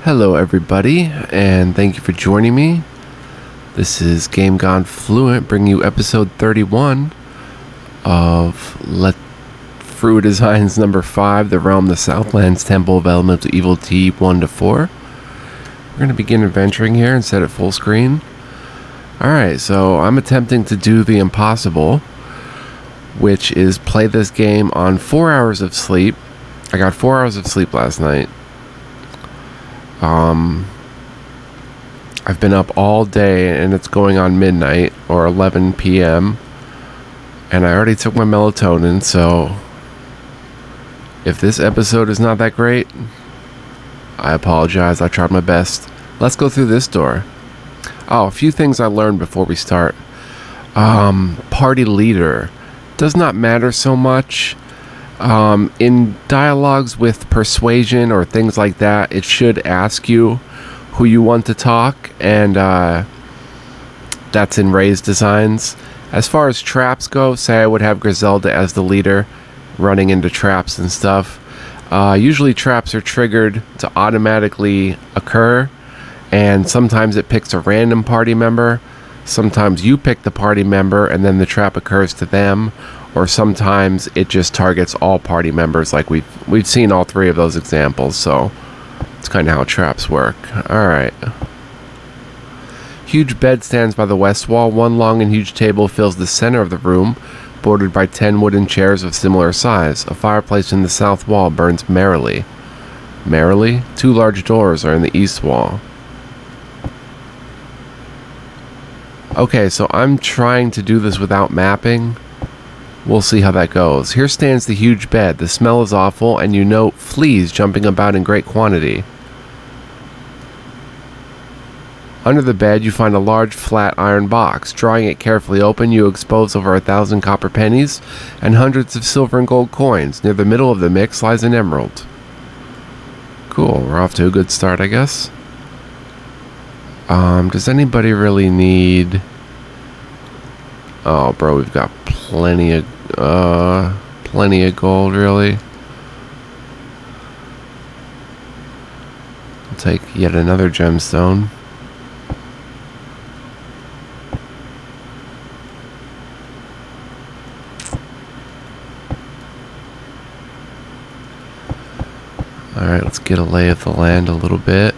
Hello everybody, and thank you for joining me. This is Game Gone Fluent, bringing you episode 31 of FRUA Designs number 5, The Realm, the Southlands, Temple of Elemental Evil T1-4. We're going to begin adventuring here and set it full screen. Alright, so I'm attempting to do the impossible, which is play this game on 4 hours of sleep. I got 4 hours of sleep last night. I've been up all day and it's going on midnight or 11 p.m. and I already took my melatonin, so if this episode is not that great, I apologize. I tried my best. Let's go through this door. Oh, a few things I learned before we start. Party leader does not matter so much. In dialogues with persuasion or things like that, it should ask you who you want to talk, and that's in raised designs. As far as traps go, say I would have Griselda as the leader, running into traps and stuff. Usually traps are triggered to automatically occur, and sometimes it picks a random party member. Sometimes you pick the party member and then the trap occurs to them, or sometimes it just targets all party members. Like we've seen all three of those examples, so it's kind of how traps work. Alright. Huge bed stands by the west wall. One long and huge table fills the center of the room, bordered by 10 wooden chairs of similar size. A fireplace in the south wall burns merrily. Merrily? 2 large doors are in the east wall. Okay, so I'm trying to do this without mapping. We'll see how that goes. Here stands the huge bed. The smell is awful, and you note fleas jumping about in great quantity. Under the bed, you find a large, flat iron box. Drawing it carefully open, you expose over 1,000 copper pennies and hundreds of silver and gold coins. Near the middle of the mix lies an emerald. Cool, we're off to a good start, I guess. Does anybody really need... Oh, bro, we've got plenty of gold, really. I'll take yet another gemstone. Alright, let's get a lay of the land a little bit.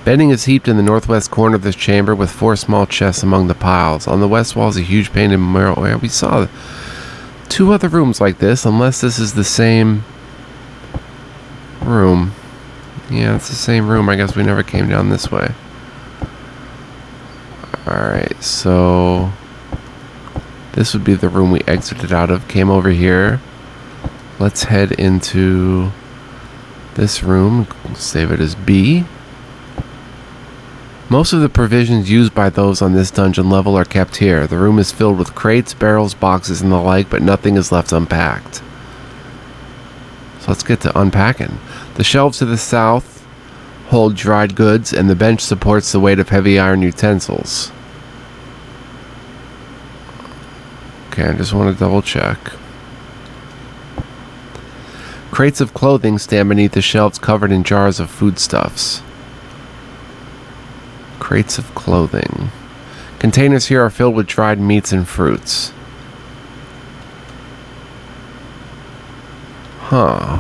Bedding is heaped in the northwest corner of this chamber with 4 small chests among the piles. On the west wall is a huge painted mural. Yeah, we saw 2 other rooms like this, unless this is the same room. Yeah, it's the same room. I guess we never came down this way. Alright, so this would be the room we exited out of. Came over here. Let's head into this room. Save it as B. Most of the provisions used by those on this dungeon level are kept here. The room is filled with crates, barrels, boxes, and the like, but nothing is left unpacked. So let's get to unpacking. The shelves to the south hold dried goods, and the bench supports the weight of heavy iron utensils. Okay, I just want to double check. Crates of clothing stand beneath the shelves covered in jars of foodstuffs. Crates of clothing. Containers here are filled with dried meats and fruits. Huh.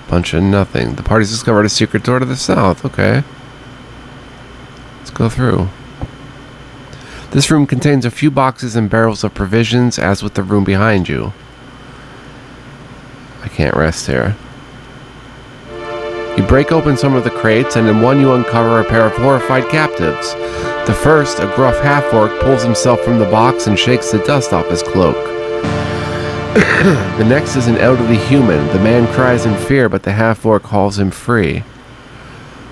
Bunch of nothing. The party's discovered a secret door to the south. Okay. Let's go through. This room contains a few boxes and barrels of provisions, as with the room behind you. I can't rest here. You break open some of the crates, and in one you uncover a pair of horrified captives. The first, a gruff half-orc, pulls himself from the box and shakes the dust off his cloak. The next is an elderly human. The man cries in fear, but the half-orc hauls him free.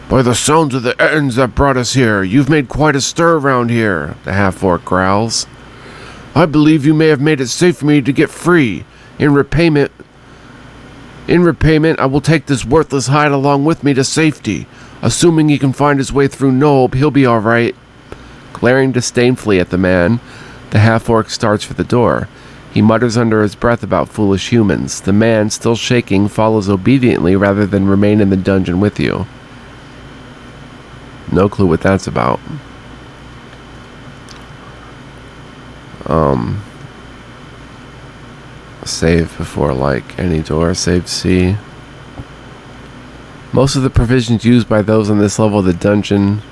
By the sounds of the ends that brought us here, you've made quite a stir around here, the half-orc growls. I believe you may have made it safe for me to get free. In repayment, I will take this worthless hide along with me to safety. Assuming he can find his way through Nob, he'll be alright. Glaring disdainfully at the man, the half-orc starts for the door. He mutters under his breath about foolish humans. The man, still shaking, follows obediently rather than remain in the dungeon with you. No clue what that's about. Save before, like, any door. Save C. Most of the provisions used by those on this level of the dungeon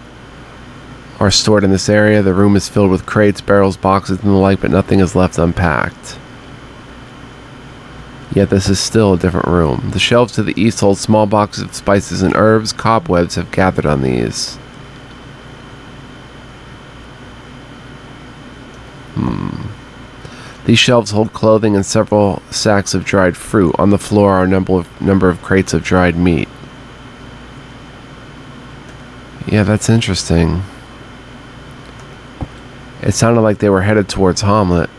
are stored in this area. The room is filled with crates, barrels, boxes, and the like, but nothing is left unpacked. Yet this is still a different room. The shelves to the east hold small boxes of spices and herbs. Cobwebs have gathered on these. These shelves hold clothing and several sacks of dried fruit. On the floor are a number of crates of dried meat. Yeah, that's interesting. It sounded like they were headed towards Hamlet.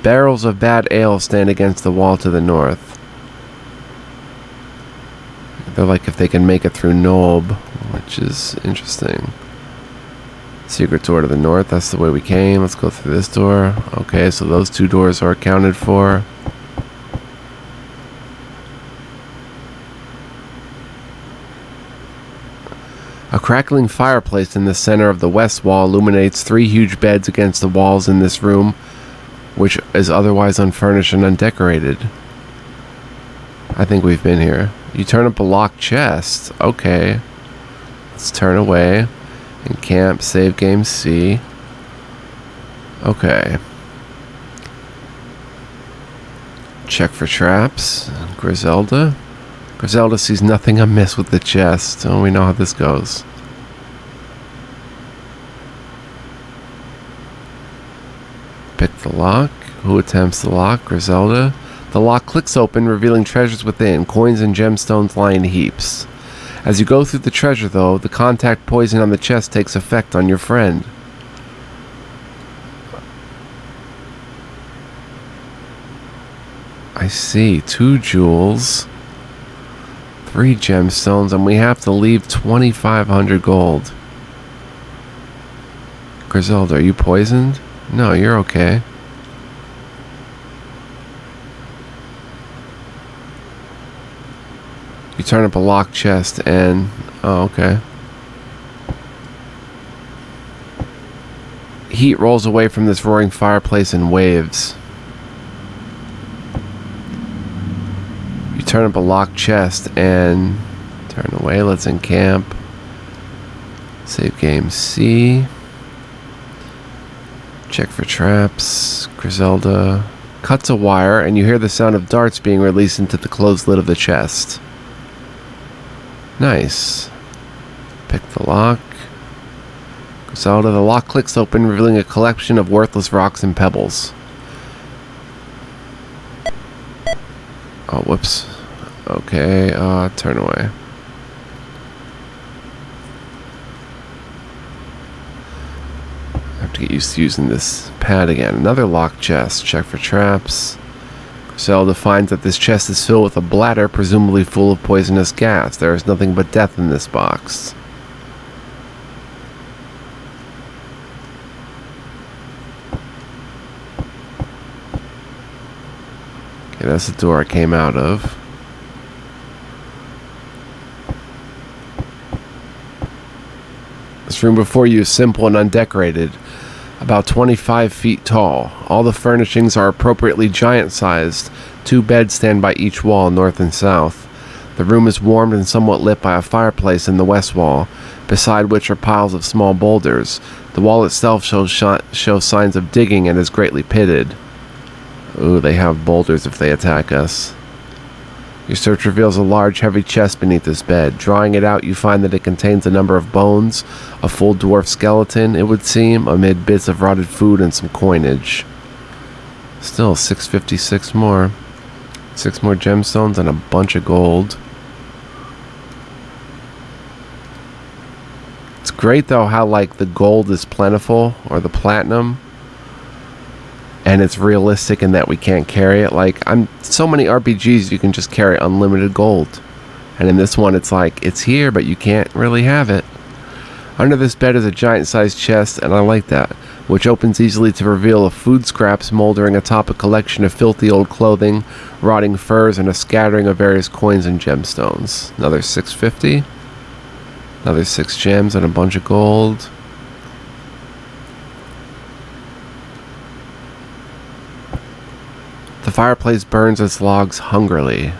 Barrels of bad ale stand against the wall to the north. They're like if they can make it through Nob, which is interesting. Secret door to the north, that's the way we came. Let's go through this door. Okay, so those two doors are accounted for. A crackling fireplace in the center of the west wall illuminates 3 huge beds against the walls in this room, which is otherwise unfurnished and undecorated. I think we've been here. You turn up a locked chest. Okay. Let's turn away. And camp, save game C. Okay. Check for traps. Griselda. Griselda sees nothing amiss with the chest. Oh, we know how this goes. Pick the lock. Who attempts the lock? Griselda. The lock clicks open, revealing treasures within. Coins and gemstones lie in heaps. As you go through the treasure, though, the contact poison on the chest takes effect on your friend. I see. 2 jewels. 3 gemstones, and we have to leave 2,500 gold. Griselda, are you poisoned? No, you're okay. You turn up a locked chest and... Oh, okay. Heat rolls away from this roaring fireplace in waves. You turn up a locked chest and... Turn away, let's encamp. Save game C. Check for traps. Griselda cuts a wire and you hear the sound of darts being released into the closed lid of the chest. Nice. Pick the lock. Griselda, the lock clicks open, revealing a collection of worthless rocks and pebbles. Oh, whoops. Okay, turn away. I have to get used to using this pad again. Another locked chest. Check for traps. Griselda finds that this chest is filled with a bladder, presumably full of poisonous gas. There is nothing but death in this box. Okay, that's the door I came out of. This room before you is simple and undecorated. About 25 feet tall. All the furnishings are appropriately giant-sized. 2 beds stand by each wall, north and south. The room is warmed and somewhat lit by a fireplace in the west wall, beside which are piles of small boulders. The wall itself shows signs of digging and is greatly pitted. Ooh, they have boulders if they attack us. Your search reveals a large, heavy chest beneath this bed. Drawing it out, you find that it contains a number of bones, a full dwarf skeleton, it would seem, amid bits of rotted food and some coinage. Still, 656 more. 6 more gemstones and a bunch of gold. It's great, though, how, like, the gold is plentiful, or the platinum. And it's realistic in that we can't carry it. Like, so many RPGs you can just carry unlimited gold. And in this one, it's like, it's here, but you can't really have it. Under this bed is a giant-sized chest, and I like that. which opens easily to reveal a food scraps moldering atop a collection of filthy old clothing, rotting furs, and a scattering of various coins and gemstones. Another 650. Another 6 gems and a bunch of gold. The fireplace burns its logs hungrily.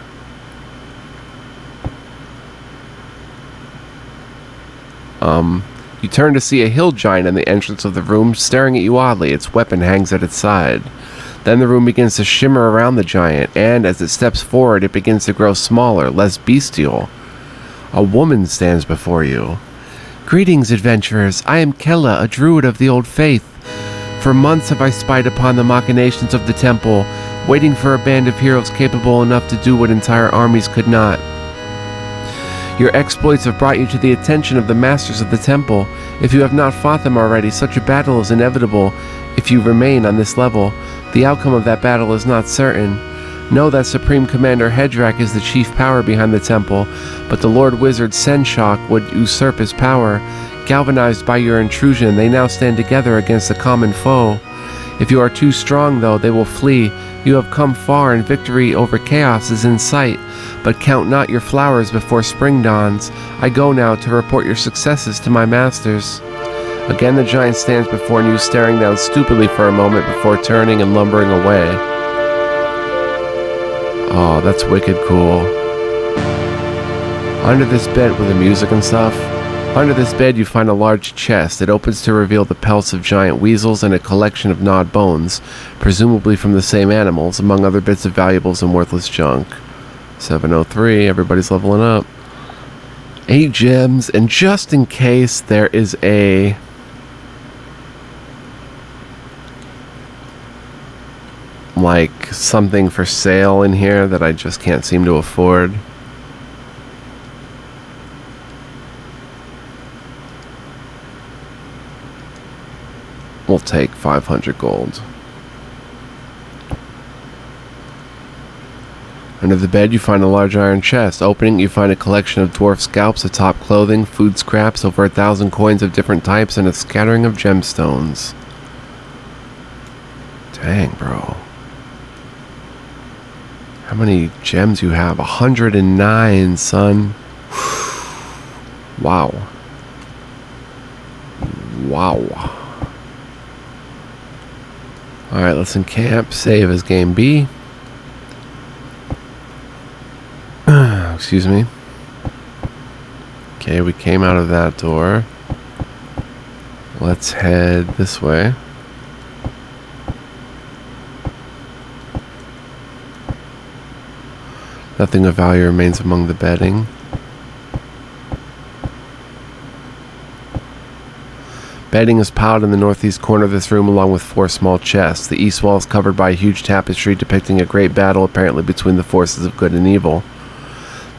You turn to see a hill giant in the entrance of the room, staring at you oddly. Its weapon hangs at its side. Then the room begins to shimmer around the giant, and as it steps forward, it begins to grow smaller, less bestial. A woman stands before you. "Greetings, adventurers. I am Kella, a druid of the old faith. For months have I spied upon the machinations of the temple, waiting for a band of heroes capable enough to do what entire armies could not. Your exploits have brought you to the attention of the masters of the temple. If you have not fought them already, such a battle is inevitable. If you remain on this level, the outcome of that battle is not certain. Know that Supreme Commander Hedrak is the chief power behind the temple, but the Lord Wizard Senshok would usurp his power. Galvanized by your intrusion, they now stand together against a common foe. If you are too strong, though, they will flee. You have come far, and victory over chaos is in sight. But count not your flowers before spring dawns. I go now to report your successes to my masters." Again the giant stands before you, staring down stupidly for a moment before turning and lumbering away. Oh, that's wicked cool. Under this bed with the music and stuff. Under this bed you find a large chest. It opens to reveal the pelts of giant weasels and a collection of gnawed bones, presumably from the same animals, among other bits of valuables and worthless junk. 703, everybody's leveling up. 8 gems, and just in case there is a... like, something for sale in here that I just can't seem to afford. We'll take 500 gold. Under the bed you find a large iron chest. Opening, you find a collection of dwarf scalps atop clothing, food scraps, over 1,000 coins of different types, and a scattering of gemstones. Dang, bro. How many gems you have? 109, son. Wow. Wow. Alright, let's encamp. Save as game B. Excuse me. Okay, we came out of that door. Let's head this way. Nothing of value remains among the bedding. Bedding is piled in the northeast corner of this room along with 4 small chests. The east wall is covered by a huge tapestry depicting a great battle apparently between the forces of good and evil.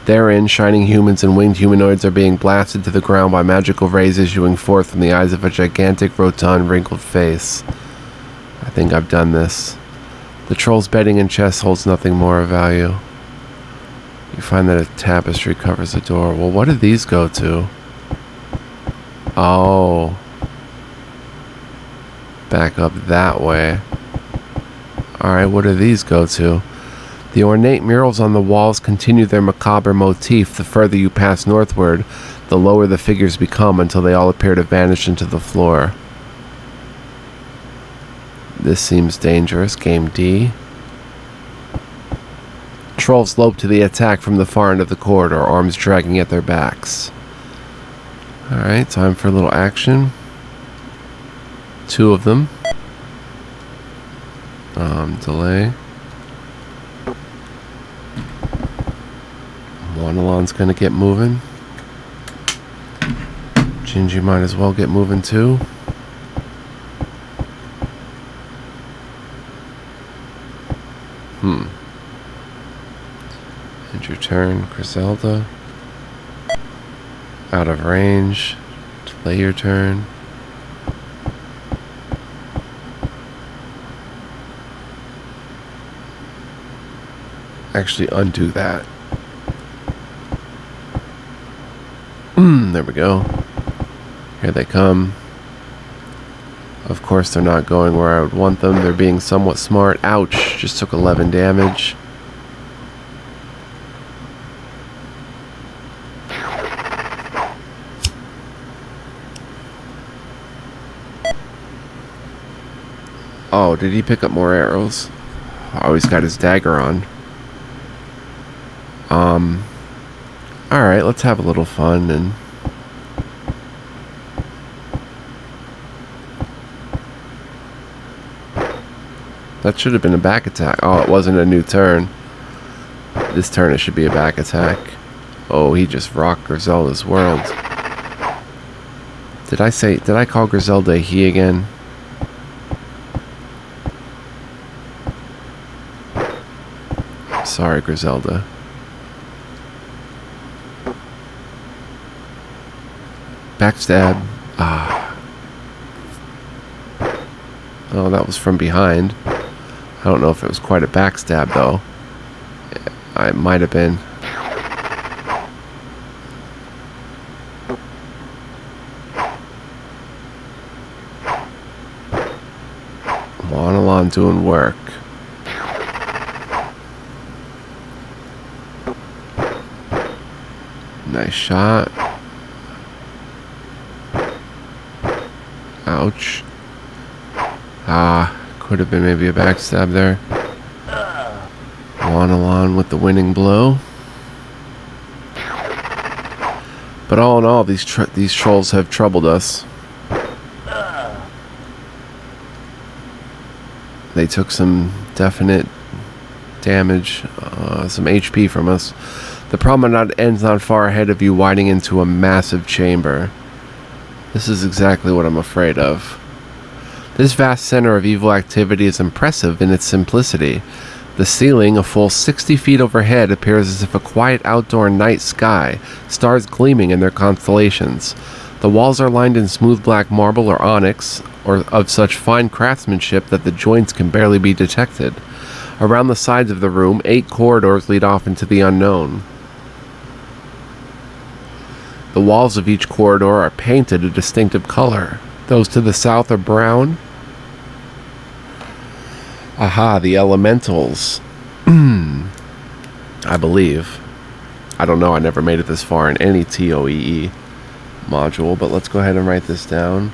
Therein, shining humans and winged humanoids are being blasted to the ground by magical rays issuing forth from the eyes of a gigantic, rotund, wrinkled face. I think I've done this. The troll's bedding and chest holds nothing more of value. You find that a tapestry covers the door. Well, what do these go to? Oh. Back up that way. Alright, what do these go to? The ornate murals on the walls continue their macabre motif. The further you pass northward, the lower the figures become until they all appear to vanish into the floor. This seems dangerous. Game D. Trolls lope to the attack from the far end of the corridor, arms dragging at their backs. Alright, time for a little action. 2 of them. Delay. Wanalon's gonna get moving. Gingy might as well get moving too. End your turn, Griselda. Out of range. Delay your turn. Actually undo that. There we go. Here they come. Of course, they're not going where I would want them. They're being somewhat smart. Ouch, just took 11 damage. Oh, did he pick up more arrows? Oh, he's got his dagger on. Alright, let's have a little fun and... That should have been a back attack. Oh, it wasn't a new turn. This turn it should be a back attack. Oh, he just rocked Griselda's world. Did I call Griselda a he again? Sorry, Griselda. Backstab. Ah. Oh, that was from behind. I don't know if it was quite a backstab, though. It might have been. Monolon doing work. Nice shot. Ouch. Could have been maybe a backstab there. Monolon with the winning blow. But all in all, these trolls have troubled us. They took some definite damage, some HP from us. The promenade ends not far ahead of you, widening into a massive chamber. This is exactly what I'm afraid of. This vast center of evil activity is impressive in its simplicity. The ceiling, a full 60 feet overhead, appears as if a quiet outdoor night sky, stars gleaming in their constellations. The walls are lined in smooth black marble or onyx, or of such fine craftsmanship that the joints can barely be detected. Around the sides of the room, 8 corridors lead off into the unknown. The walls of each corridor are painted a distinctive color. Those to the south are brown. Aha, the elementals. I believe. I don't know, I never made it this far in any TOEE module, but let's go ahead and write this down.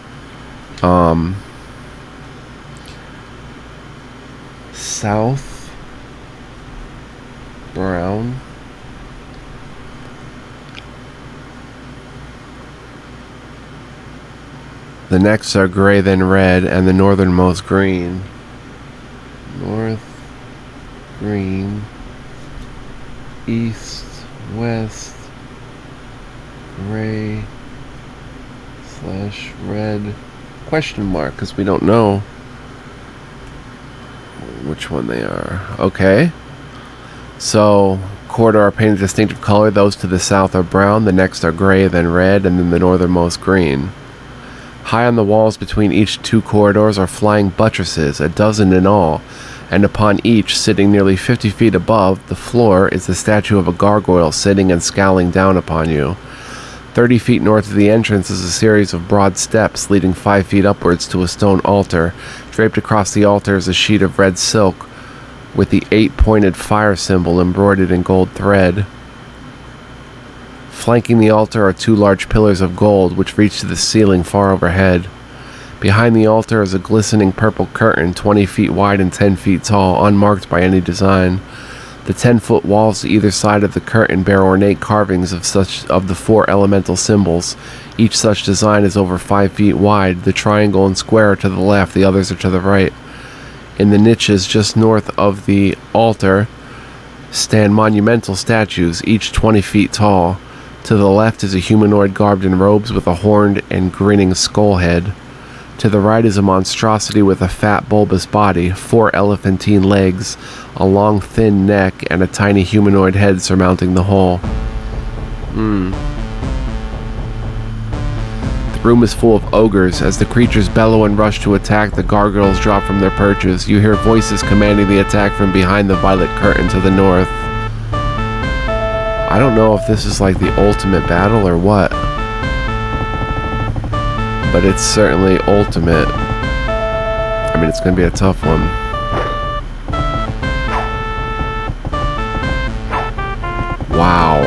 South brown. The next are gray, then red, and the northernmost green. North, green, east, west, gray, / red, question mark, because we don't know which one they are. Okay. So, corridor are painted a distinctive color. Those to the south are brown, the next are gray, then red, and then the northernmost green. High on the walls between each 2 corridors are flying buttresses, a dozen in all, and upon each, sitting nearly 50 feet above the floor, is the statue of a gargoyle sitting and scowling down upon you. 30 feet north of the entrance is a series of broad steps leading 5 feet upwards to a stone altar. Draped across the altar is a sheet of red silk with the 8-pointed fire symbol embroidered in gold thread. Flanking the altar are 2 large pillars of gold, which reach to the ceiling far overhead. Behind the altar is a glistening purple curtain 20 feet wide and 10 feet tall, unmarked by any design. The 10-foot walls to either side of the curtain bear ornate carvings of the 4 elemental symbols. Each such design is over 5 feet wide. The triangle and square are to the left, the others are to the right. In the niches just north of the altar stand monumental statues, each 20 feet tall. To the left is a humanoid garbed in robes with a horned and grinning skull head. To the right is a monstrosity with a fat, bulbous body, 4 elephantine legs, a long, thin neck, and a tiny humanoid head surmounting the whole. The room is full of ogres. As the creatures bellow and rush to attack, the gargoyles drop from their perches. You hear voices commanding the attack from behind the violet curtain to the north. I don't know if this is like the ultimate battle or what, but it's certainly ultimate. mean, it's going to be a tough one. Wow.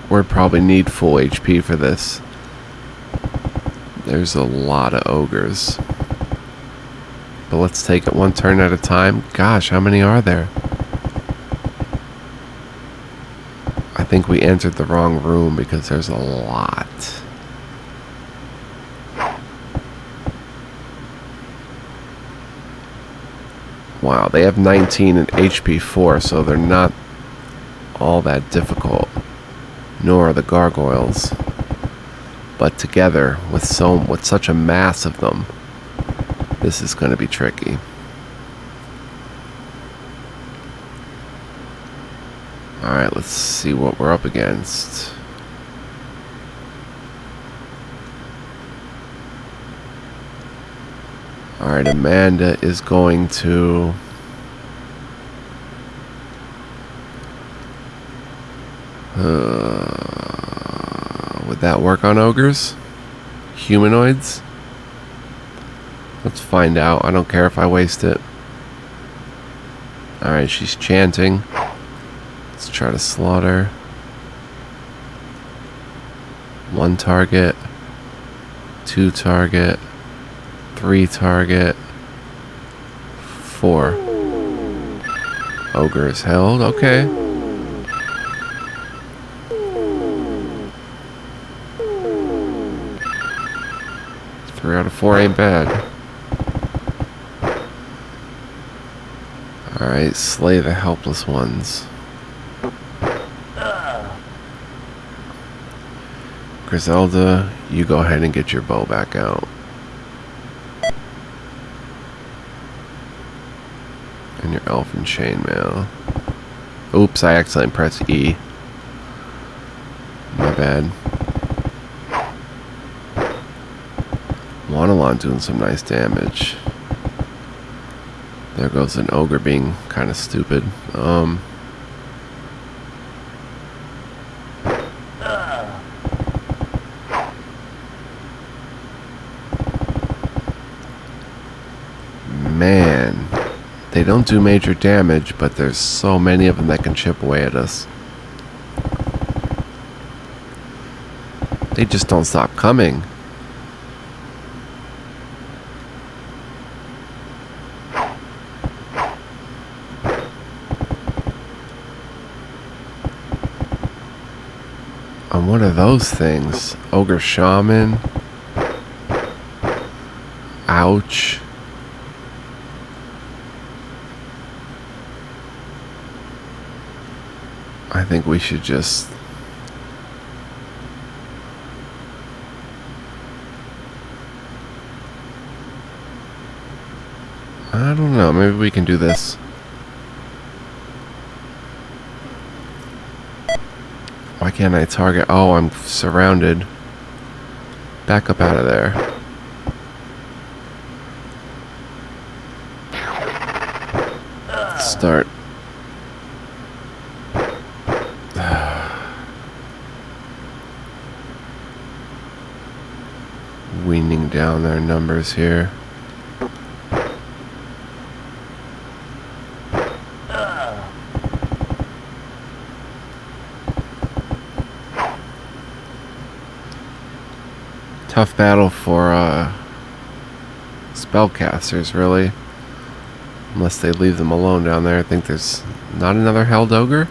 We probably need full HP for this. There's a lot of ogres. But let's take it one turn at a time. Gosh, how many are there? I think we entered the wrong room because there's a lot. Wow, they have 19 and HP 4, so they're not all that difficult. Nor are the gargoyles. But together, with such a mass of them, this is going to be tricky. Alright, let's see what we're up against. Alright, Amanda is going to... would that work on ogres? Humanoids? Let's find out. I don't care if I waste it. Alright, she's chanting. Let's try to slaughter. 1 target. 2 target. 3 target. 4. Ogre is held. Okay. Three out of 4 ain't bad. Alright, slay the helpless ones. Griselda, you go ahead and get your bow back out. And your elfin chainmail. Oops, I accidentally pressed E. My bad. Wanalon doing some nice damage. There goes an ogre being kind of stupid. Man, they don't do major damage, but there's so many of them that can chip away at us. They just don't stop coming. And what are those things? Ogre Shaman? Ouch. I think we should just... I don't know, maybe we can do this. Why can't I target? Oh, I'm surrounded. Back up out of there. Let's start. Weaning down their numbers here. Tough battle for spellcasters, really. Unless they leave them alone down there. I think there's not another held ogre.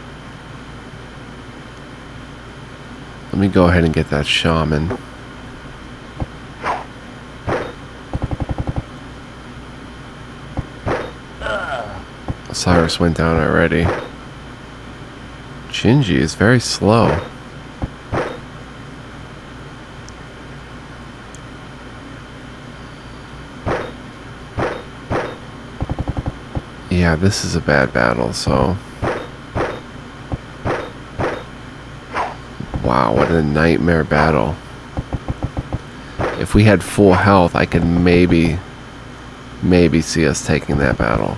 Let me go ahead and get that shaman. Cyrus went down already. Shinji is very slow. Yeah, this is a bad battle, so... Wow, what a nightmare battle. If we had full health, I could maybe see us taking that battle.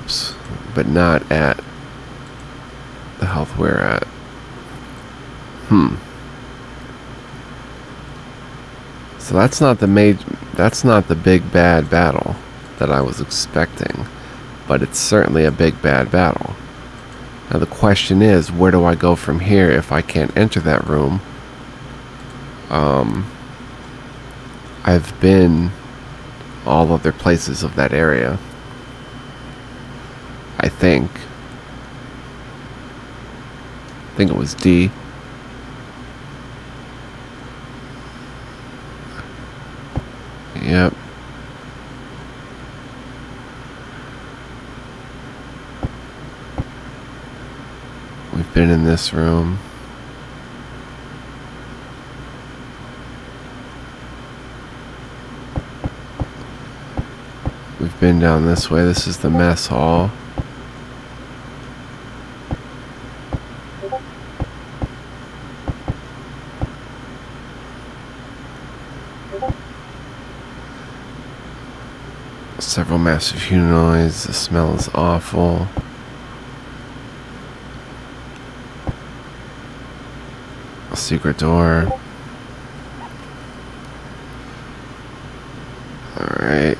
drops, but not at the health we're at. So that's not the big bad battle that I was expecting, but it's certainly a big bad battle. Now the question is, where do I go from here if I can't enter that room? I've been all other places of that area, I think it was D. Yep. We've been in this room. We've been down this way. This is the mess hall. Several massive humanoids. The smell is awful. A secret door. Alright.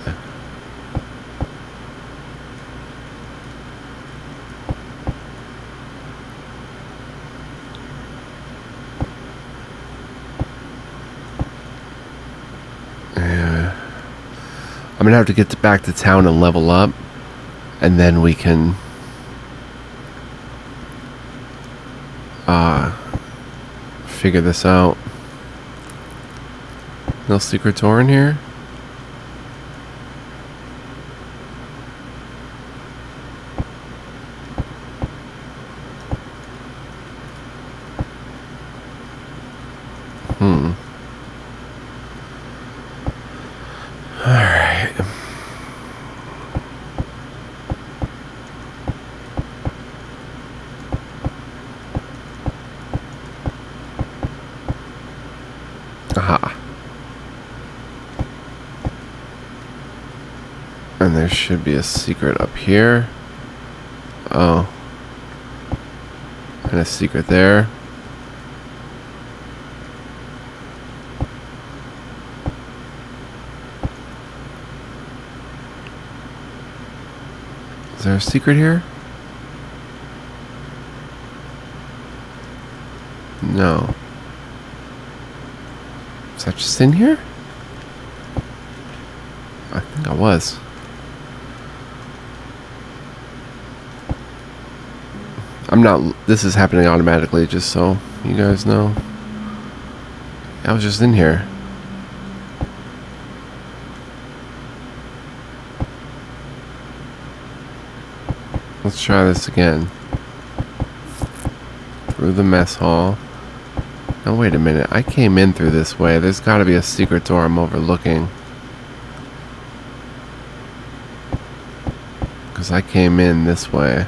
I'm gonna have to get back to town and level up, and then we can figure this out. No secret door in here? Alright. Aha. And there should be a secret up here. Oh. And a secret there. Is there a secret here? No. Is that just in here? I think I was. I'm not. This is happening automatically, just so you guys know. I was just in here. Let's try this again. Through the mess hall. Now wait a minute, I came in through this way. There's got to be a secret door I'm overlooking. Because I came in this way.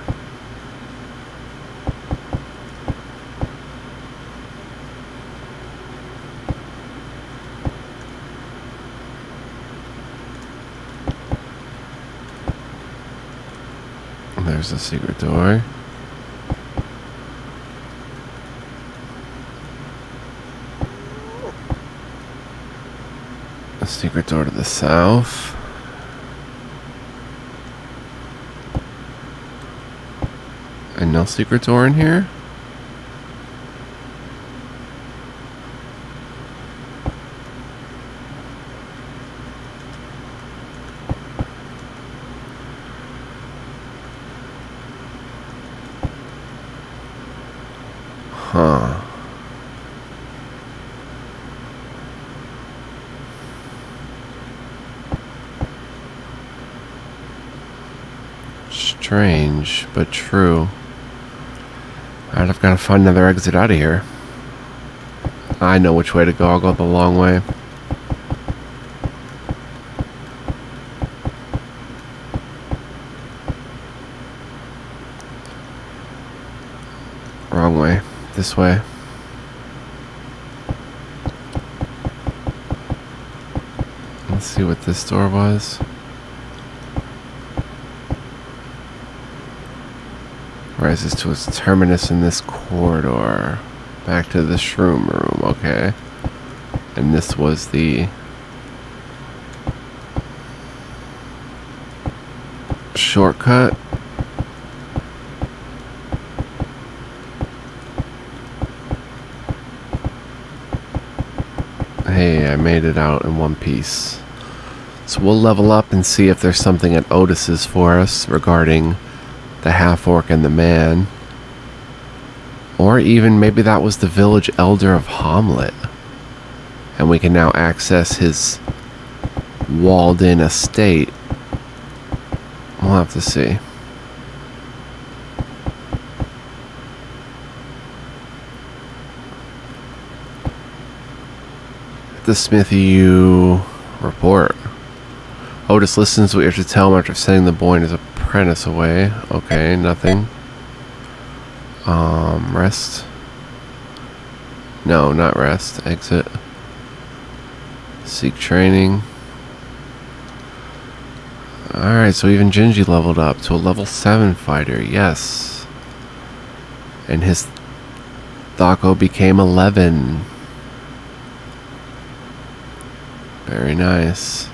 There's a secret door. A secret door to the south. And no secret door in here? Huh. Strange, but true. Alright, I've got to find another exit out of here. I know which way to go. I'll go the long way. Wrong way. This way. Let's see what this door was. Rises to its terminus in this corridor. Back to the shroom room, okay. And this was the shortcut. Hey, I made it out in one piece. So we'll level up and see if there's something at Otis's for us regarding the half-orc and the man. Or even maybe that was the village elder of Hamlet. And we can now access his walled-in estate. We'll have to see. The smithy you report. Otis listens to what you have to tell him after sending the boy and his apprentice away. Okay, nothing. Rest. No, not rest. Exit. Seek training. Alright, so even Gingy leveled up to a level 7 fighter. Yes. And his Thako became 11. Very nice.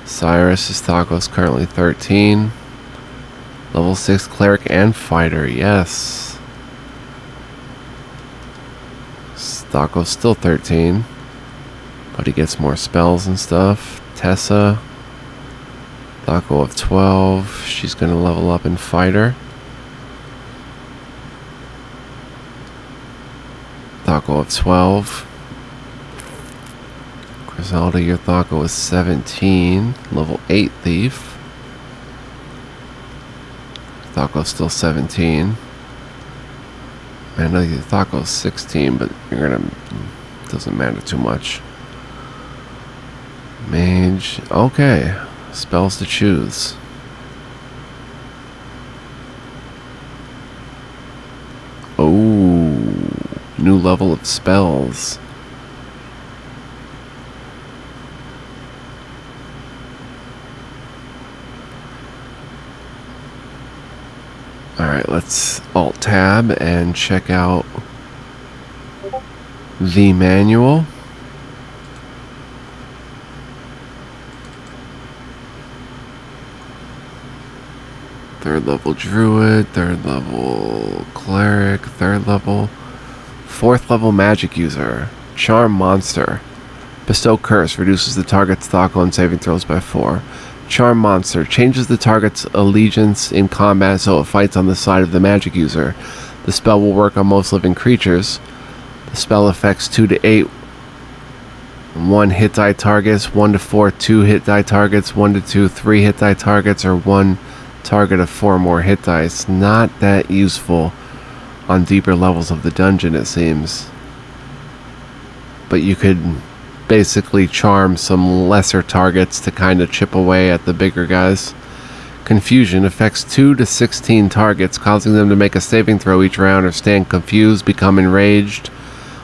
Cyrus, his Thako is currently 13. Level 6 cleric and fighter, yes. Thako's still 13. But he gets more spells and stuff. Tessa. Thako of 12. She's going to level up in fighter. Thako of 12. Griselda, your Thako is 17. Level 8 thief. Thako's still 17. I know your Thako's 16, but you're gonna... doesn't matter too much. Mage. Okay. Spells to choose. Oh, new level of spells. Alright, let's Alt-Tab and check out the manual. Third level Druid, third level Cleric, third level, fourth level Magic User, Charm Monster. Bestow Curse, reduces the target's Thako and saving throws by 4. Charm Monster changes the target's allegiance in combat so it fights on the side of the magic user. The spell will work on most living creatures. The spell affects 2 to 8 1 hit die targets, 1 to 4 2 hit die targets, 1 to 2 3 hit die targets, or 1 target of 4 more hit dice. Not that useful on deeper levels of the dungeon, it seems. But you could basically charm some lesser targets to kind of chip away at the bigger guys. Confusion affects 2 to 16 targets, causing them to make a saving throw each round or stand confused, become enraged,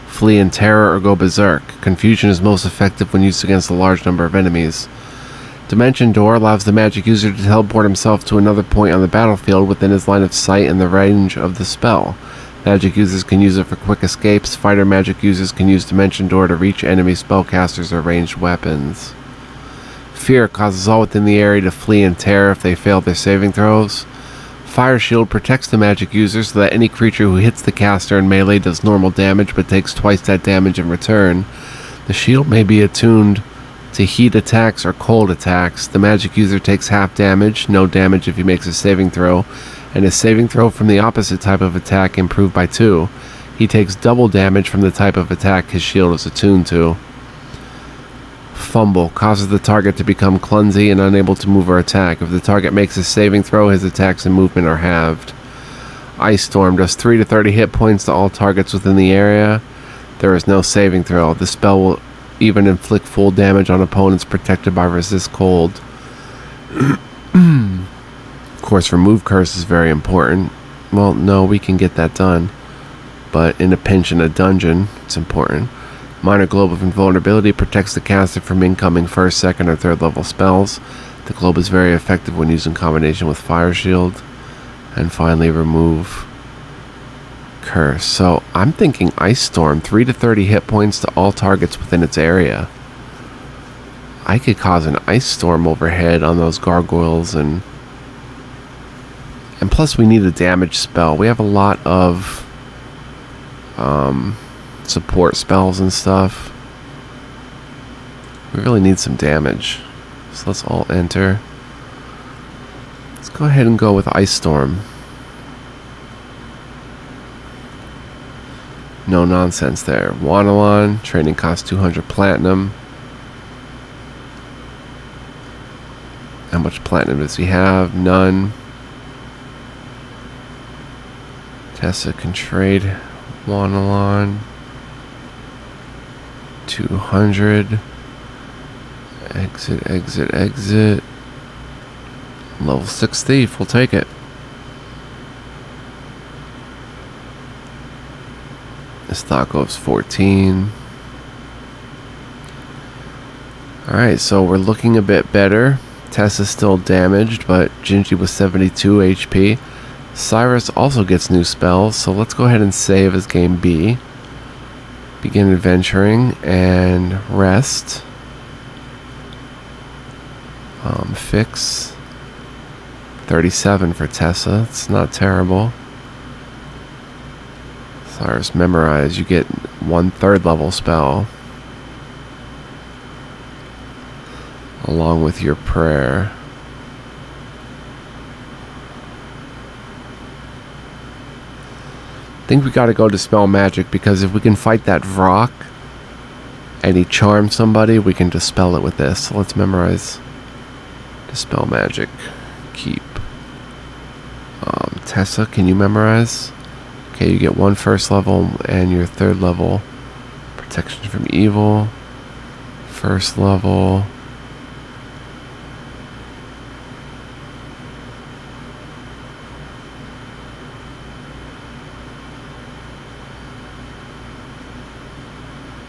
flee in terror, or go berserk. Confusion is most effective when used against a large number of enemies. Dimension Door allows the magic user to teleport himself to another point on the battlefield within his line of sight and the range of the spell. Magic users can use it for quick escapes. Fighter magic users can use Dimension Door to reach enemy spellcasters or ranged weapons. Fear causes all within the area to flee in terror if they fail their saving throws. Fire Shield protects the magic user so that any creature who hits the caster in melee does normal damage but takes twice that damage in return. The shield may be attuned to heat attacks or cold attacks. The magic user takes half damage, no damage if he makes a saving throw, and his saving throw from the opposite type of attack improved by 2. He takes double damage from the type of attack his shield is attuned to. Fumble causes the target to become clumsy and unable to move or attack. If the target makes a saving throw, his attacks and movement are halved. Ice Storm does 3 to 30 hit points to all targets within the area. There is no saving throw. The spell will even inflict full damage on opponents protected by Resist Cold. Of course, Remove Curse is very important. Well, no, we can get that done. But in a pinch in a dungeon, it's important. Minor Globe of Invulnerability protects the caster from incoming 1st, 2nd, or 3rd level spells. The globe is very effective when used in combination with Fire Shield. And finally remove Curse. So I'm thinking Ice Storm, 3 to 30 hit points to all targets within its area. I could cause an Ice Storm overhead on those gargoyles, and plus we need a damage spell. We have a lot of support spells and stuff. We really need some damage. So let's all enter. Let's go ahead and go with Ice Storm. No nonsense there. Wanalon, training cost 200 platinum. How much platinum does he have? None. Tessa can trade Wanalon. 200. Exit, exit, exit. Level 6 thief, we'll take it. Stakhov's 14. Alright, so we're looking a bit better. Tessa's still damaged, but Gingy was 72 HP. Cyrus also gets new spells, so let's go ahead and save as game B. Begin adventuring and rest. Fix. 37 for Tessa. It's not terrible. Cyrus, memorize. You get 1 3rd level spell. Along with your prayer. I think we gotta go Dispel Magic, because if we can fight that Vrock and he charms somebody, we can dispel it with this. So let's memorize Dispel Magic. Keep. Tessa, can you memorize? Okay, you get 1 1st level and your 3rd level. Protection from evil. 1st level.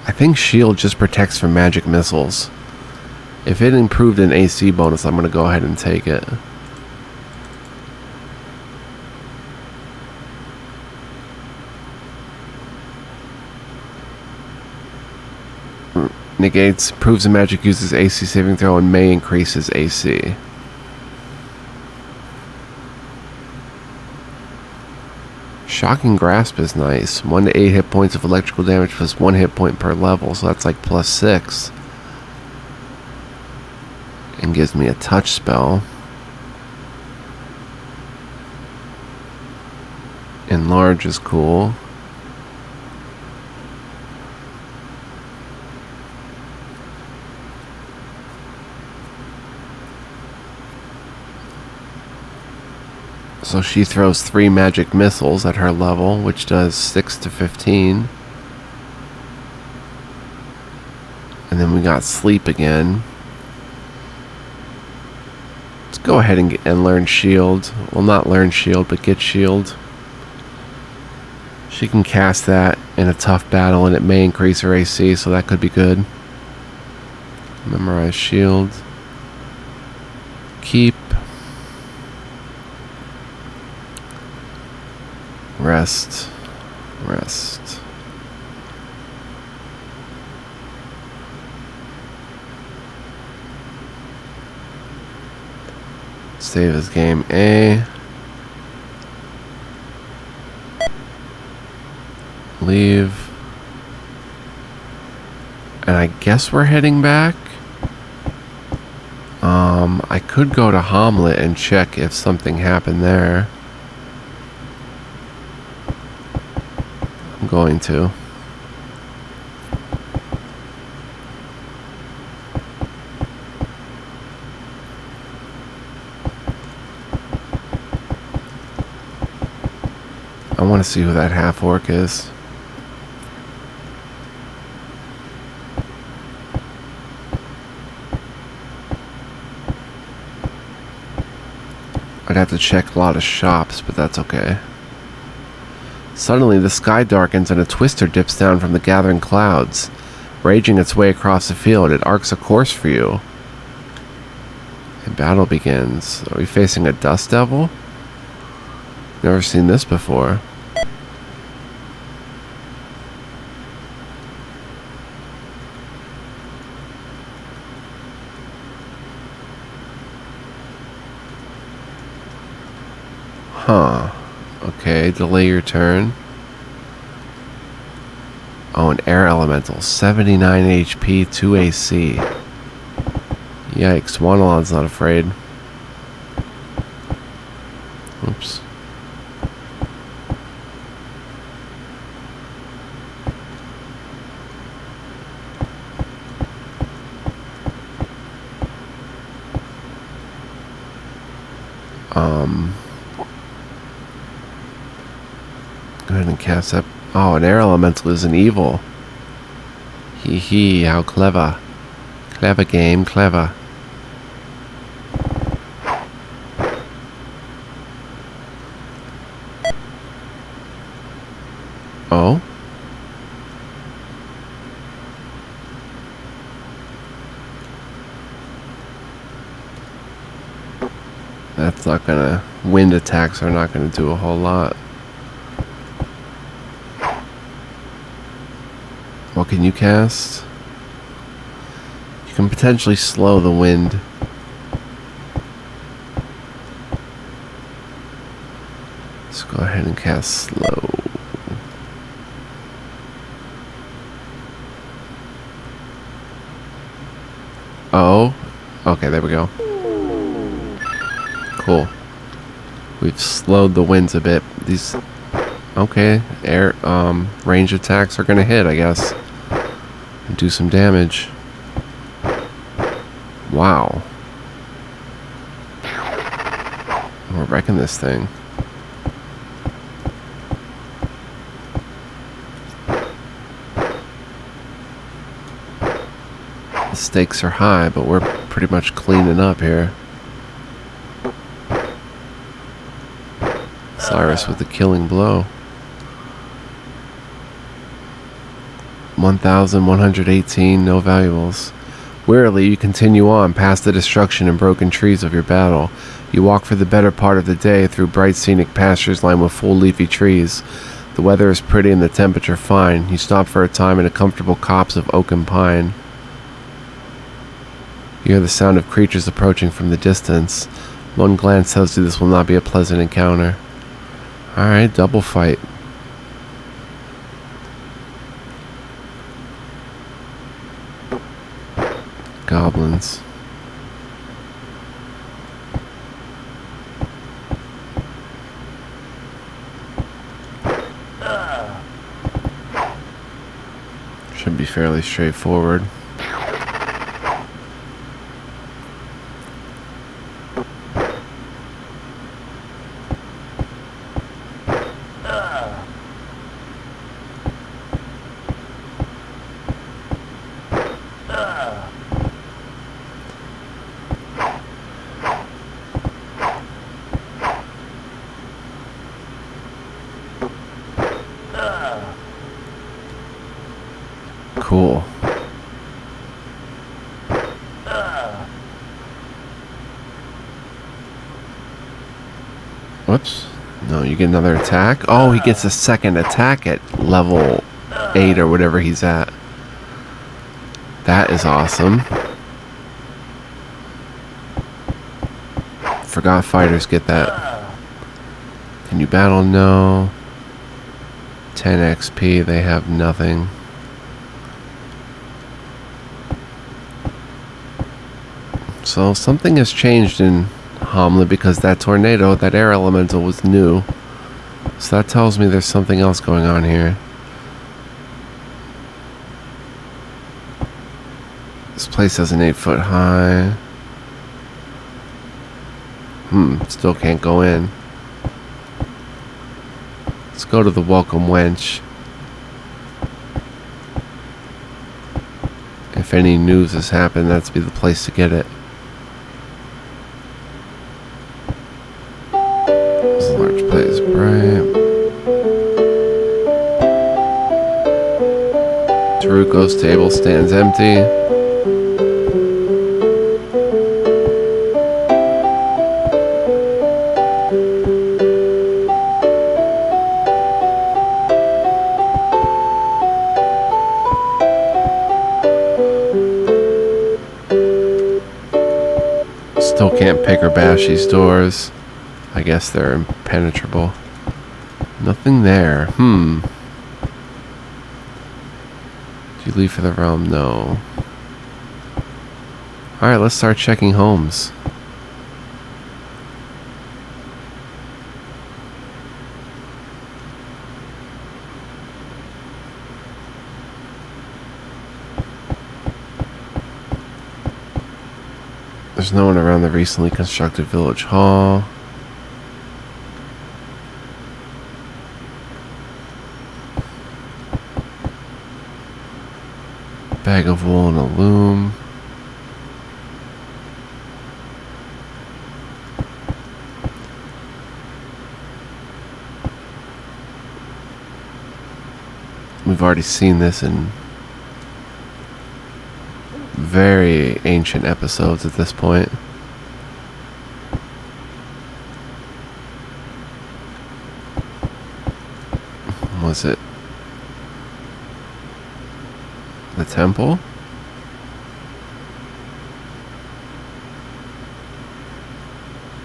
I think shield just protects from magic missiles. If it improved an AC bonus, I'm going to go ahead and take it. Negates, proves a magic uses AC saving throw and may increase his AC. Shocking Grasp is nice. 1 to 8 hit points of electrical damage plus 1 hit point per level, so that's like +6. And gives me a touch spell. Enlarge is cool. So she throws 3 magic missiles at her level, which does 6 to 15. And then we got Sleep again. Let's go ahead and learn Shield. Well, not learn Shield, but get Shield. She can cast that in a tough battle, and it may increase her AC, so that could be good. Memorize Shield. Keep. Rest. Rest. Save as game A. Leave. And I guess we're heading back. I could go to Hamlet and check if something happened there. I'm going to. I want to see who that half-orc is. I'd have to check a lot of shops, but that's okay. Suddenly, the sky darkens and a twister dips down from the gathering clouds. Raging its way across the field, it arcs a course for you. And battle begins. Are we facing a dust devil? Never seen this before. Huh. Okay, delay your turn. Oh, an air elemental. 79 HP, 2 AC. Yikes, Wanalon's not afraid. Oops. Go ahead and cast that. Oh, an air elemental is an evil. Hee hee, how clever. Clever game, clever. Oh? That's not gonna... Wind attacks are not gonna do a whole lot. What can you cast? You can potentially slow the wind. Let's go ahead and cast slow. Oh, okay, there we go. Cool. We've slowed the winds a bit. These, okay, air, range attacks are gonna hit, I guess. And do some damage. Wow. We're wrecking this thing. The stakes are high, but we're pretty much cleaning up here. Cyrus with the killing blow. 1,118, no valuables. Wearily, you continue on past the destruction and broken trees of your battle. You walk for the better part of the day through bright scenic pastures lined with full leafy trees. The weather is pretty and the temperature fine. You stop for a time in a comfortable copse of oak and pine. You hear the sound of creatures approaching from the distance. One glance tells you this will not be a pleasant encounter. Alright, double fight. Goblins. Should be fairly straightforward. Cool. Whoops. No, you get another attack. Oh, he gets a second attack at level 8 or whatever he's at. That is awesome. Forgot fighters get that. Can you battle? No. 10 XP, they have nothing. So something has changed in Hamlet because that tornado, that air elemental was new. So that tells me there's something else going on here. This place has an 8-foot high. Still can't go in. Let's go to the Welcome Wench. If any news has happened, that's be the place to get it. This large plate is bright. Taruko's table stands empty. Still can't pick or bash these doors. I guess they're impenetrable. Nothing there. Did you leave for the realm? No. Alright, let's start checking homes. There's no one around the recently constructed village hall. Bag of wool and a loom. We've already seen this in very ancient episodes at this point. Was it the temple?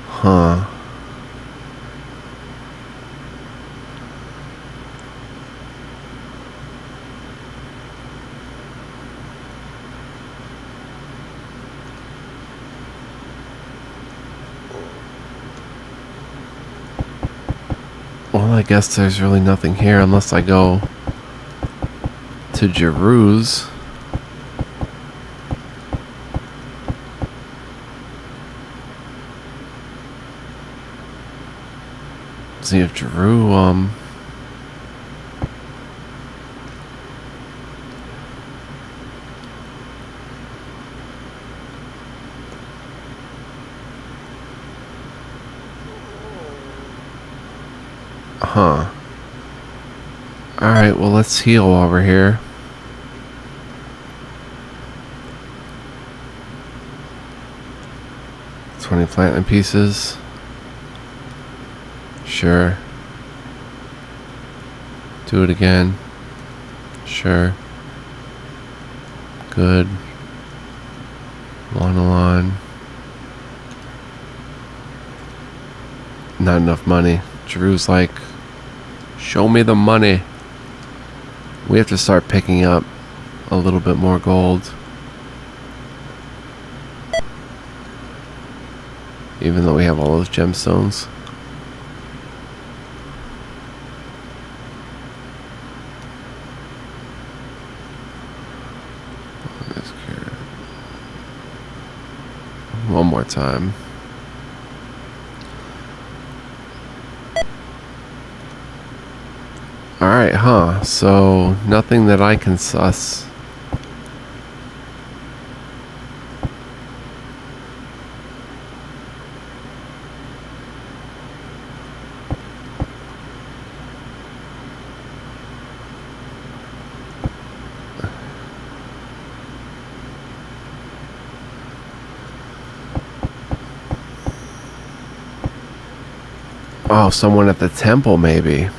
Huh. Well, I guess there's really nothing here unless I go to Jeru's. See if Jeru, Huh. Alright, well, let's heal while we're here. $20 platinum pieces. Sure. Do it again. Sure. Good. One on. Not enough money. Drew's like, show me the money. We have to start picking up a little bit more gold. Even though we have all those gemstones. One more time. Alright, huh? So, nothing that I can suss. Oh, someone at the temple, maybe.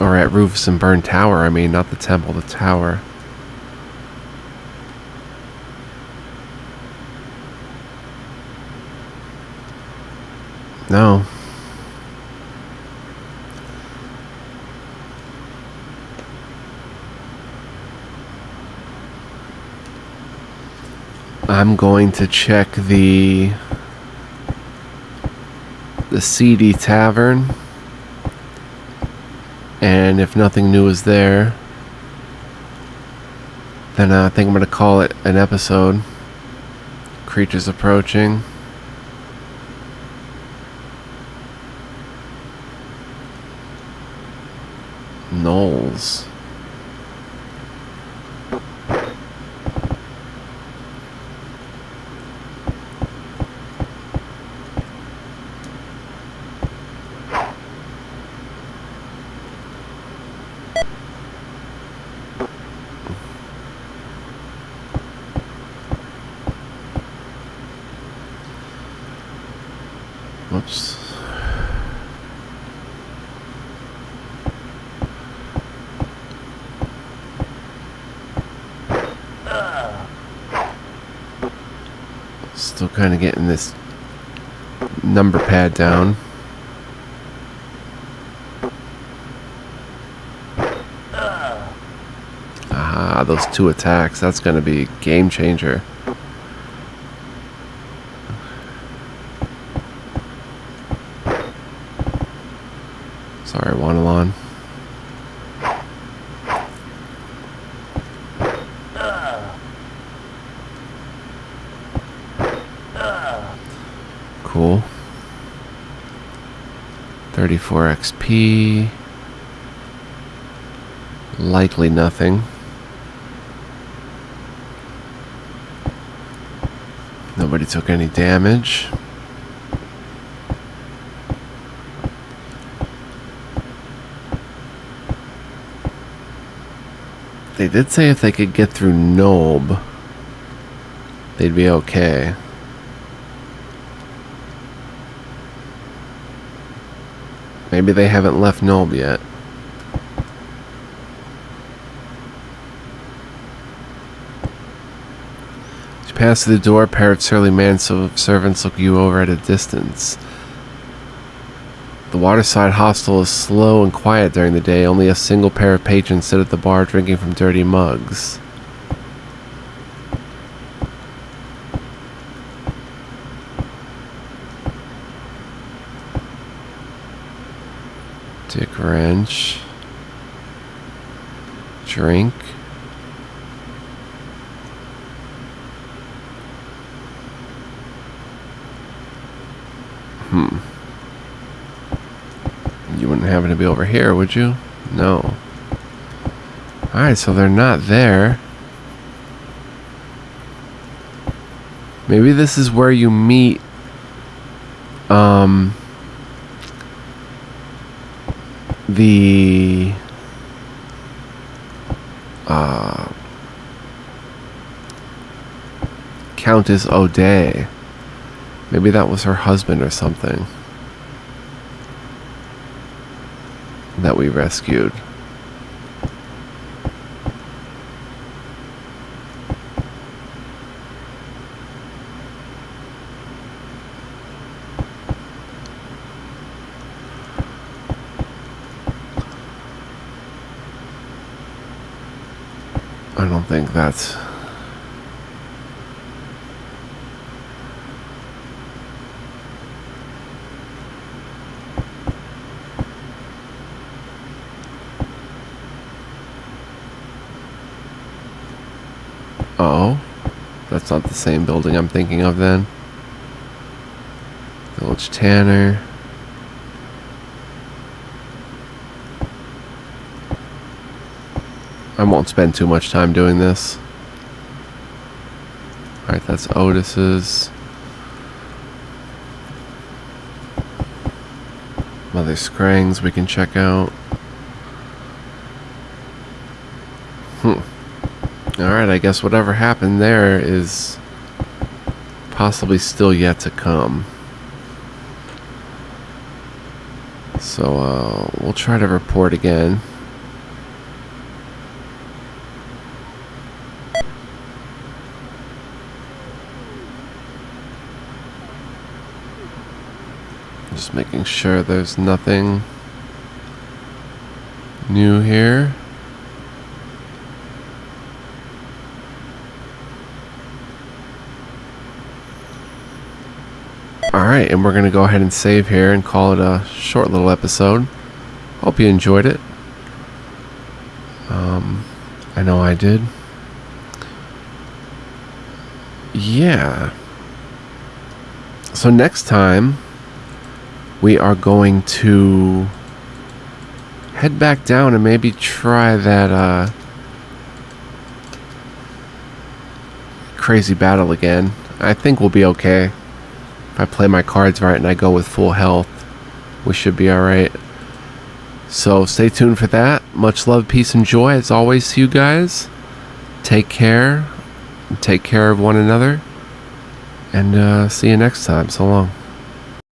Or at Roofs and Burn Tower, I mean, not the temple, the tower. No. I'm going to check the seedy tavern. And if nothing new is there, then I think I'm going to call it an episode. Creatures approaching. Knolls. Whoops. Still kind of getting this number pad down. Ah, those 2 attacks. That's going to be a game changer. Sorry, Wanalon. Cool. 34 XP. Likely nothing. Nobody took any damage. They did say if they could get through Nob, they'd be okay. Maybe they haven't left Nob yet. As you pass through the door, a pair of surly manservants look you over at a distance. The waterside hostel is slow and quiet during the day. Only a single pair of patrons sit at the bar drinking from dirty mugs. Dick wrench. Drink. You wouldn't happen to be over here, would you? No. Alright, so they're not there. Maybe this is where you meet the Countess O'Day. Maybe that was her husband or something that we rescued. I don't think that's... Oh, that's not the same building I'm thinking of then. Village Tanner. I won't spend too much time doing this. Alright, that's Otis's. Mother Scrang's we can check out. Alright, I guess whatever happened there is possibly still yet to come. So, we'll try to report again. Just making sure there's nothing new here. Alright, and we're going to go ahead and save here and call it a short little episode. Hope you enjoyed it. I know I did. Yeah. So next time, we are going to head back down and maybe try that crazy battle again. I think we'll be okay. If I play my cards right and I go with full health, we should be alright. So stay tuned for that. Much love, peace, and joy as always to you guys. Take care. Take care of one another. And see you next time. So long.